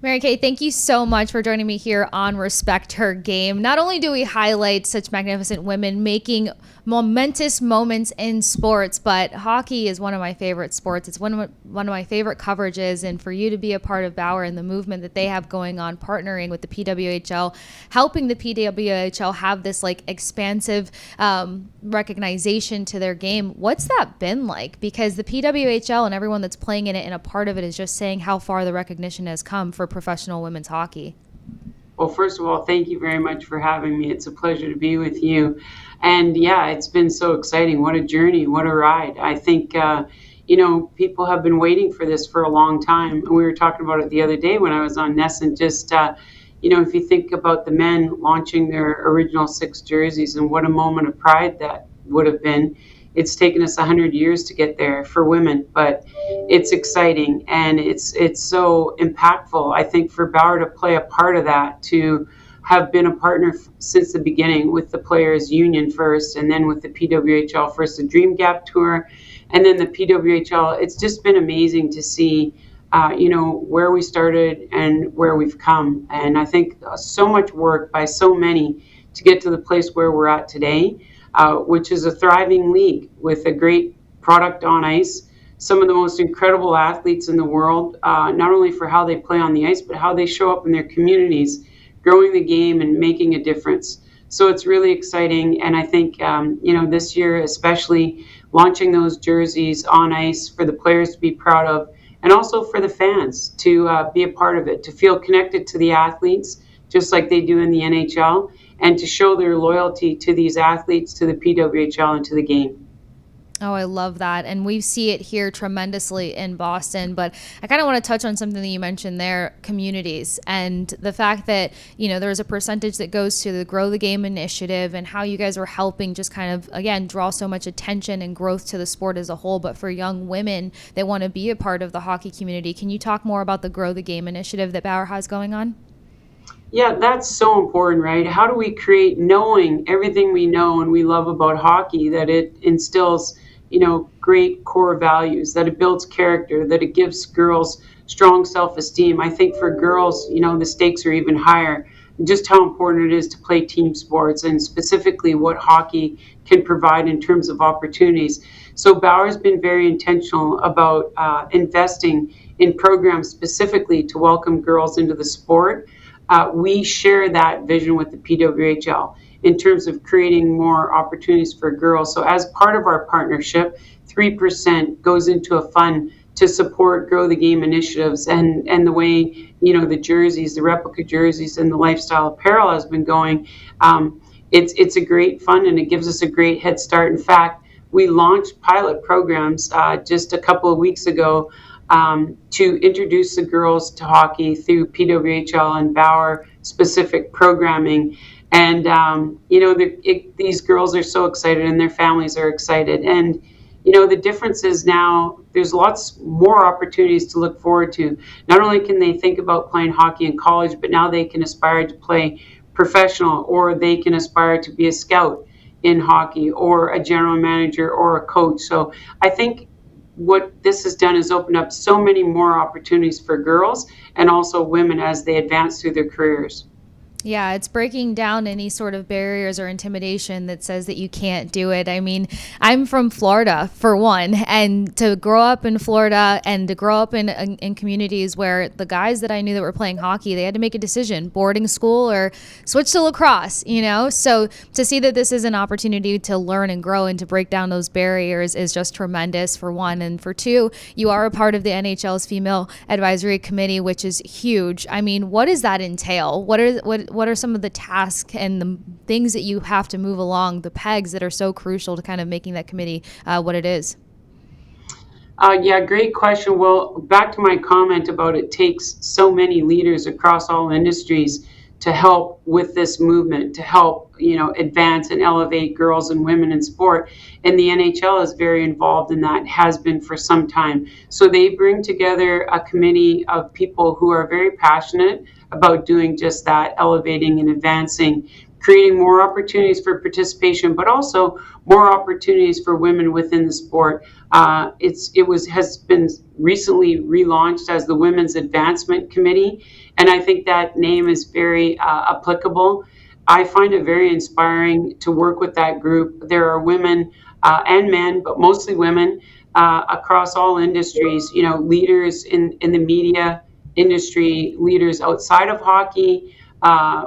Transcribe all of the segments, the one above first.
Mary Kay, thank you so much for joining me here on Respect Her Game. Not only do we highlight such magnificent women making momentous moments in sports, but hockey is one of my favorite sports. It's one of my favorite coverages, and for you to be a part of Bauer and the movement that they have going on, partnering with the PWHL, helping the PWHL have this like expansive recognition to their game. What's that been like? Because the PWHL and everyone that's playing in it and a part of it is just saying how far the recognition has come for professional women's hockey. Well, first of all, thank you very much for having me. It's a pleasure to be with you. And yeah, it's been so exciting. What a journey. What a ride. I think, people have been waiting for this for a long time. And we were talking about it the other day when I was on Ness, and just, if you think about the men launching their original 6 jerseys and what a moment of pride that would have been. It's taken us 100 years to get there for women, but it's exciting and it's so impactful. I think for Bauer to play a part of that, to have been a partner since the beginning with the Players Union first, and then with the PWHL first, the Dream Gap Tour, and then the PWHL. It's just been amazing to see, where we started and where we've come. And I think so much work by so many to get to the place where we're at today. Which is a thriving league with a great product on ice, some of the most incredible athletes in the world, not only for how they play on the ice, but how they show up in their communities, growing the game and making a difference. So it's really exciting. And I think, this year, especially launching those jerseys on ice for the players to be proud of, and also for the fans to be a part of it, to feel connected to the athletes, just like they do in the NHL, and to show their loyalty to these athletes, to the PWHL, and to the game. Oh, I love that. And we see it here tremendously in Boston. But I kind of want to touch on something that you mentioned there, communities, and the fact that, there's a percentage that goes to the Grow the Game initiative and how you guys are helping just kind of, again, draw so much attention and growth to the sport as a whole. But for young women that want to be a part of the hockey community, can you talk more about the Grow the Game initiative that Bauer has going on? Yeah, that's so important, right? How do we create, knowing everything we know and we love about hockey, that it instills, great core values, that it builds character, that it gives girls strong self-esteem. I think for girls, the stakes are even higher. Just how important it is to play team sports, and specifically what hockey can provide in terms of opportunities. So Bauer's been very intentional about investing in programs specifically to welcome girls into the sport. We share that vision with the PWHL in terms of creating more opportunities for girls. So as part of our partnership, 3% goes into a fund to support Grow the Game initiatives, and the way, the jerseys, the replica jerseys, and the lifestyle apparel has been going. It's a great fund, and it gives us a great head start. In fact, we launched pilot programs just a couple of weeks ago to introduce the girls to hockey through PWHL and Bauer specific programming. And, these girls are so excited, and their families are excited. And, the difference is now there's lots more opportunities to look forward to. Not only can they think about playing hockey in college, but now they can aspire to play professional, or they can aspire to be a scout in hockey, or a general manager, or a coach. So I think what this has done is open up so many more opportunities for girls and also women as they advance through their careers. Yeah, it's breaking down any sort of barriers or intimidation that says that you can't do it. I mean, I'm from Florida, for one, and to grow up in Florida and to grow up in communities where the guys that I knew that were playing hockey, they had to make a decision, boarding school or switch to lacrosse, So to see that this is an opportunity to learn and grow and to break down those barriers is just tremendous, for one. And for two, you are a part of the NHL's Female Advisory Committee, which is huge. I mean, what does that entail? What are some of the tasks and the things that you have to move along, the pegs that are so crucial to kind of making that committee what it is? Yeah, great question. Well, back to my comment about it takes so many leaders across all industries to help with this movement, to help, advance and elevate girls and women in sport. And the NHL is very involved in that, has been for some time. So they bring together a committee of people who are very passionate about doing just that, elevating and advancing, creating more opportunities for participation, but also more opportunities for women within the sport. Has been recently relaunched as the Women's Advancement Committee, And I think that name is very applicable. I find it very inspiring to work with that group. There are women and men, but mostly women across all industries, leaders in the media industry, leaders outside of hockey,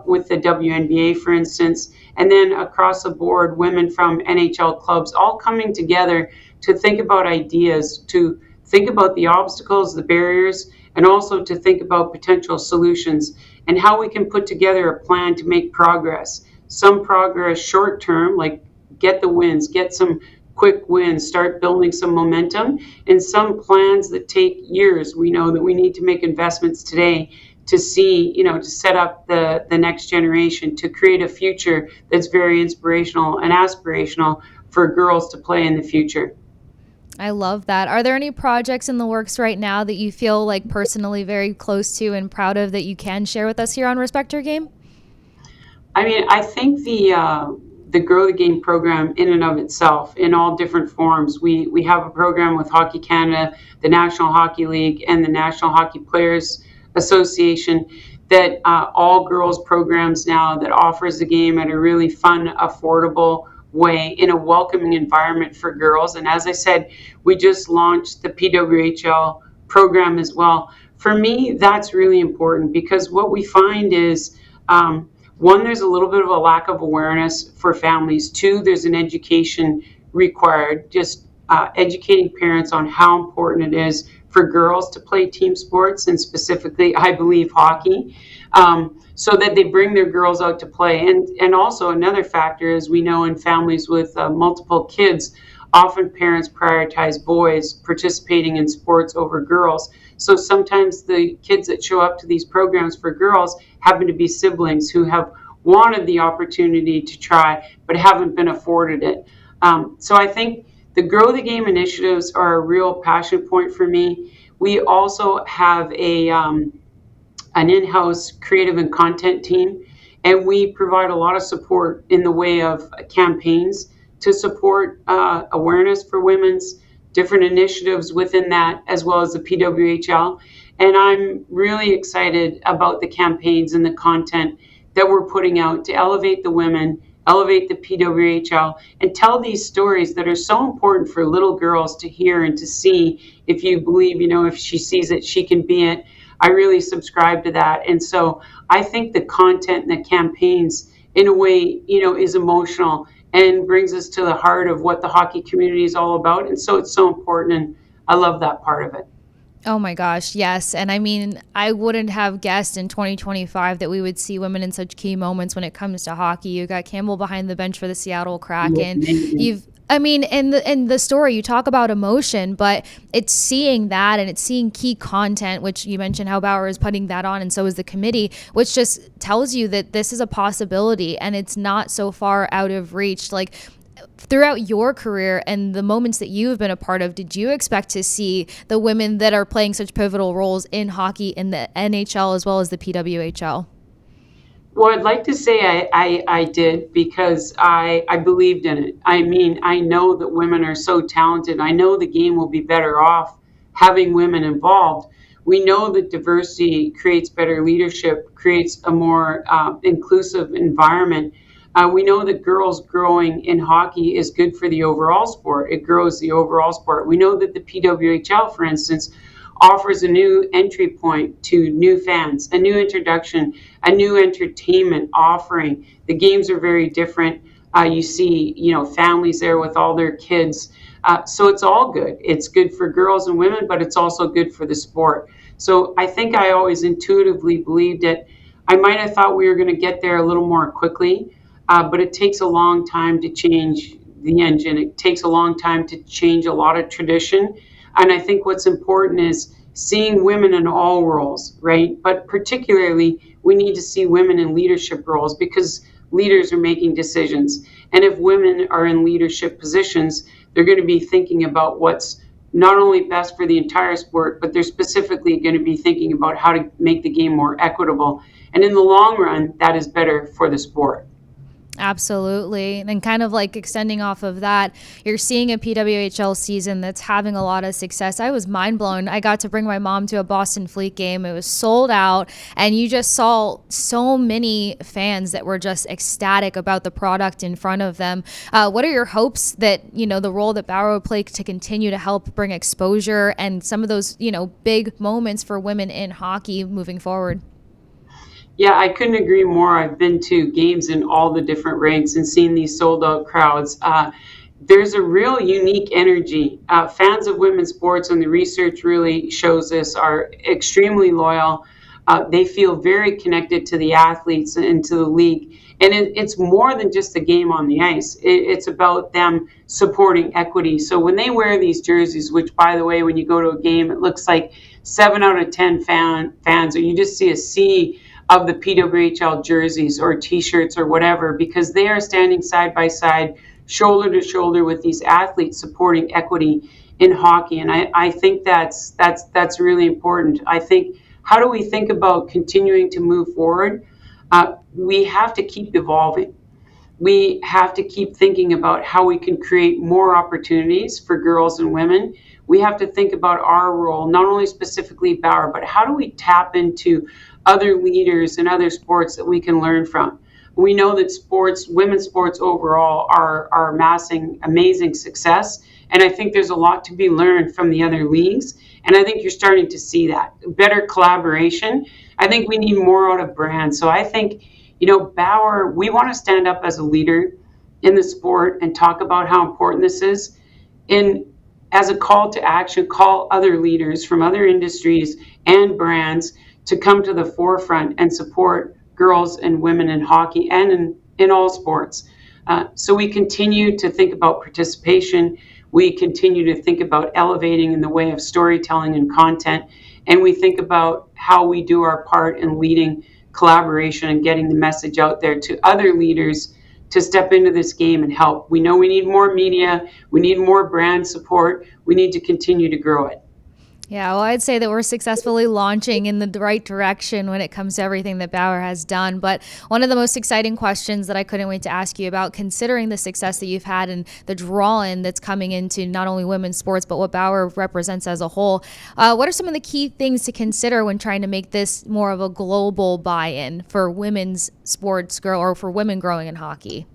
with the WNBA, for instance, and then across the board, women from NHL clubs all coming together to think about ideas, to think about the obstacles, the barriers, and also to think about potential solutions and how we can put together a plan to make progress. Some progress short term, like get the wins, get some quick wins, start building some momentum, and some plans that take years. We know that we need to make investments today to see, to set up the next generation, to create a future that's very inspirational and aspirational for girls to play in the future. I love that. Are there any projects in the works right now that you feel like personally very close to and proud of that you can share with us here on Respect Your Game? I mean, I think the Grow the Game program in and of itself, in all different forms. We have a program with Hockey Canada, the National Hockey League, and the National Hockey Players Association that all girls programs now that offers the game at a really fun, affordable way in a welcoming environment for girls. And as I said, we just launched the PWHL program as well. For me, that's really important because what we find is, one, there's a little bit of a lack of awareness for families. Two, there's an education required, just educating parents on how important it is for girls to play team sports, and specifically, I believe, hockey, so that they bring their girls out to play. And also another factor is we know in families with multiple kids, often parents prioritize boys participating in sports over girls. So sometimes the kids that show up to these programs for girls happen to be siblings who have wanted the opportunity to try but haven't been afforded it. So I think the Grow the Game initiatives are a real passion point for me. We also have an in-house creative and content team, and we provide a lot of support in the way of campaigns to support awareness for women's different initiatives within that, as well as the PWHL. And I'm really excited about the campaigns and the content that we're putting out to elevate the women, elevate the PWHL, and tell these stories that are so important for little girls to hear and to see. If you believe, if she sees it, she can be it. I really subscribe to that. And so I think the content and the campaigns, in a way, is emotional and brings us to the heart of what the hockey community is all about. And so it's so important, and I love that part of it. Oh my gosh, yes. And I mean, I wouldn't have guessed in 2025 that we would see women in such key moments when it comes to hockey. You got Campbell behind the bench for the Seattle Kraken. In the story, you talk about emotion, but it's seeing that, and it's seeing key content, which you mentioned how Bauer is putting that on, and so is the committee, which just tells you that this is a possibility and it's not so far out of reach. Like, throughout your career and the moments that you have been a part of, did you expect to see the women that are playing such pivotal roles in hockey in the NHL as well as the PWHL? Well, I'd like to say I did, because I believed in it. I mean, I know that women are so talented. I know the game will be better off having women involved. We know that diversity creates better leadership, creates a more inclusive environment. We know that girls growing in hockey is good for the overall sport. It grows the overall sport. We know that the PWHL, for instance, offers a new entry point to new fans, a new introduction, a new entertainment offering. The games are very different. You see, families there with all their kids. So it's all good. It's good for girls and women, but it's also good for the sport. So I think I always intuitively believed it. I might have thought we were going to get there a little more quickly, but it takes a long time to change the engine. It takes a long time to change a lot of tradition. And I think what's important is seeing women in all roles, right? But particularly, we need to see women in leadership roles, because leaders are making decisions. And if women are in leadership positions, they're going to be thinking about what's not only best for the entire sport, but they're specifically going to be thinking about how to make the game more equitable. And in the long run, that is better for the sport. Absolutely. And kind of like extending off of that, you're seeing a PWHL season that's having a lot of success. I was mind blown. I got to bring my mom to a Boston Fleet game. It was sold out, and you just saw so many fans that were just ecstatic about the product in front of them. What are your hopes that, the role that Bauer will play to continue to help bring exposure and some of those, big moments for women in hockey moving forward? Yeah, I couldn't agree more. I've been to games in all the different ranks and seen these sold out crowds. There's a real unique energy. Fans of women's sports, and the research really shows this, are extremely loyal. They feel very connected to the athletes and to the league. And it's more than just a game on the ice. It's about them supporting equity. So when they wear these jerseys, which, by the way, when you go to a game, it looks like 7 out of 10 fans, or you just see a sea of the PWHL jerseys or T-shirts or whatever, because they are standing side by side, shoulder to shoulder with these athletes supporting equity in hockey. And I think that's really important. I think, how do we think about continuing to move forward? We have to keep evolving. We have to keep thinking about how we can create more opportunities for girls and women. We have to think about our role, not only specifically Bauer, but how do we tap into other leaders in other sports that we can learn from. We know that women's sports overall are amassing amazing success. And I think there's a lot to be learned from the other leagues. And I think you're starting to see that. Better collaboration. I think we need more out of brands. So I think, Bauer, we want to stand up as a leader in the sport and talk about how important this is. As a call to action, call other leaders from other industries and brands to come to the forefront and support girls and women in hockey and in all sports. So we continue to think about participation. We continue to think about elevating in the way of storytelling and content. And we think about how we do our part in leading collaboration and getting the message out there to other leaders to step into this game and help. We know we need more media. We need more brand support. We need to continue to grow it. Yeah, well, I'd say that we're successfully launching in the right direction when it comes to everything that Bauer has done. But one of the most exciting questions that I couldn't wait to ask you about, considering the success that you've had and the draw-in that's coming into not only women's sports, but what Bauer represents as a whole, what are some of the key things to consider when trying to make this more of a global buy-in for women's sports or for women growing in hockey?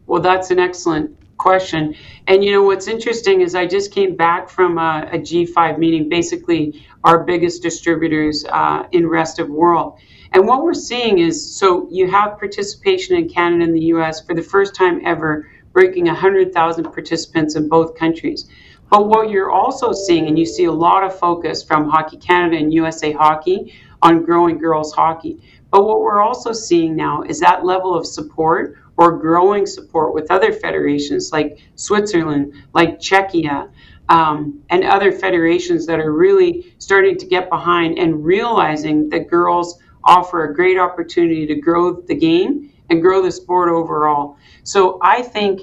Well, that's an excellent question. And what's interesting is I just came back from a G5 meeting, basically our biggest distributors in rest of world. And what we're seeing is, so you have participation in Canada and the US for the first time ever, breaking 100,000 participants in both countries. But what you're also seeing, and you see a lot of focus from Hockey Canada and USA Hockey on growing girls hockey. But what we're also seeing now is that level of support or growing support with other federations like Switzerland, like Czechia, and other federations that are really starting to get behind and realizing that girls offer a great opportunity to grow the game and grow the sport overall. So I think,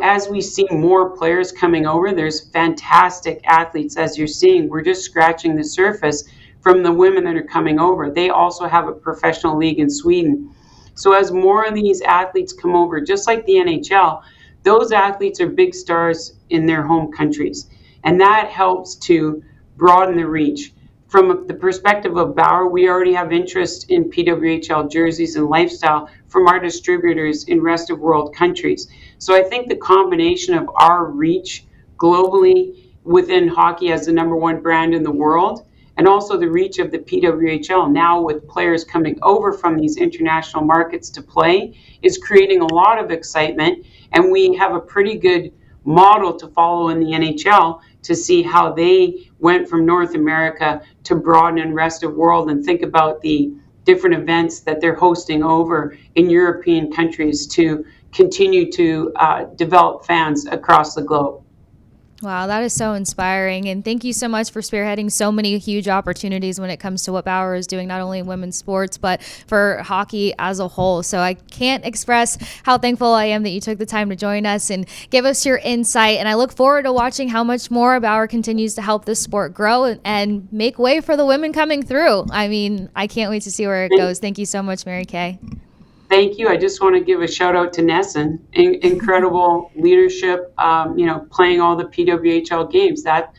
as we see more players coming over, there's fantastic athletes, as you're seeing. We're just scratching the surface from the women that are coming over. They also have a professional league in Sweden. So as more of these athletes come over, just like the NHL, those athletes are big stars in their home countries. And that helps to broaden the reach. From the perspective of Bauer, we already have interest in PWHL jerseys and lifestyle from our distributors in rest of world countries. So I think the combination of our reach globally within hockey as the #1 brand in the world, and also the reach of the PWHL now with players coming over from these international markets to play, is creating a lot of excitement. And we have a pretty good model to follow in the NHL to see how they went from North America to broaden and rest of world, and think about the different events that they're hosting over in European countries to continue to develop fans across the globe. Wow, that is so inspiring. And thank you so much for spearheading so many huge opportunities when it comes to what Bauer is doing, not only in women's sports, but for hockey as a whole. So I can't express how thankful I am that you took the time to join us and give us your insight. And I look forward to watching how much more Bauer continues to help this sport grow and make way for the women coming through. I mean, I can't wait to see where it goes. Thank you so much, Mary Kay. Thank you. I just want to give a shout out to Nesson. Incredible leadership, playing all the PWHL games. That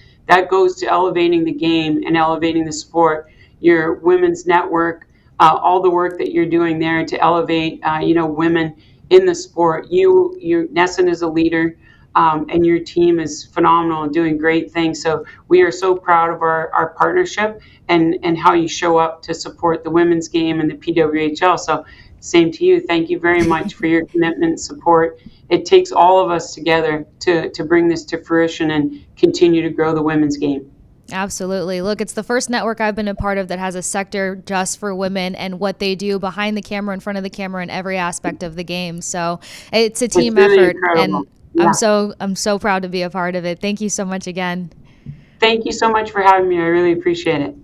goes to elevating the game and elevating the sport. Your women's network, all the work that you're doing there to elevate, women in the sport. Nesson is a leader, and your team is phenomenal and doing great things. So we are so proud of our partnership and how you show up to support the women's game and the PWHL. So same to you. Thank you very much for your commitment and support. It takes all of us together to bring this to fruition and continue to grow the women's game. Absolutely. Look, it's the first network I've been a part of that has a sector just for women and what they do behind the camera, in front of the camera, in every aspect of the game. So it's a team really effort, incredible. and Yeah. I'm so proud to be a part of it. Thank you so much again. Thank you so much for having me. I really appreciate it.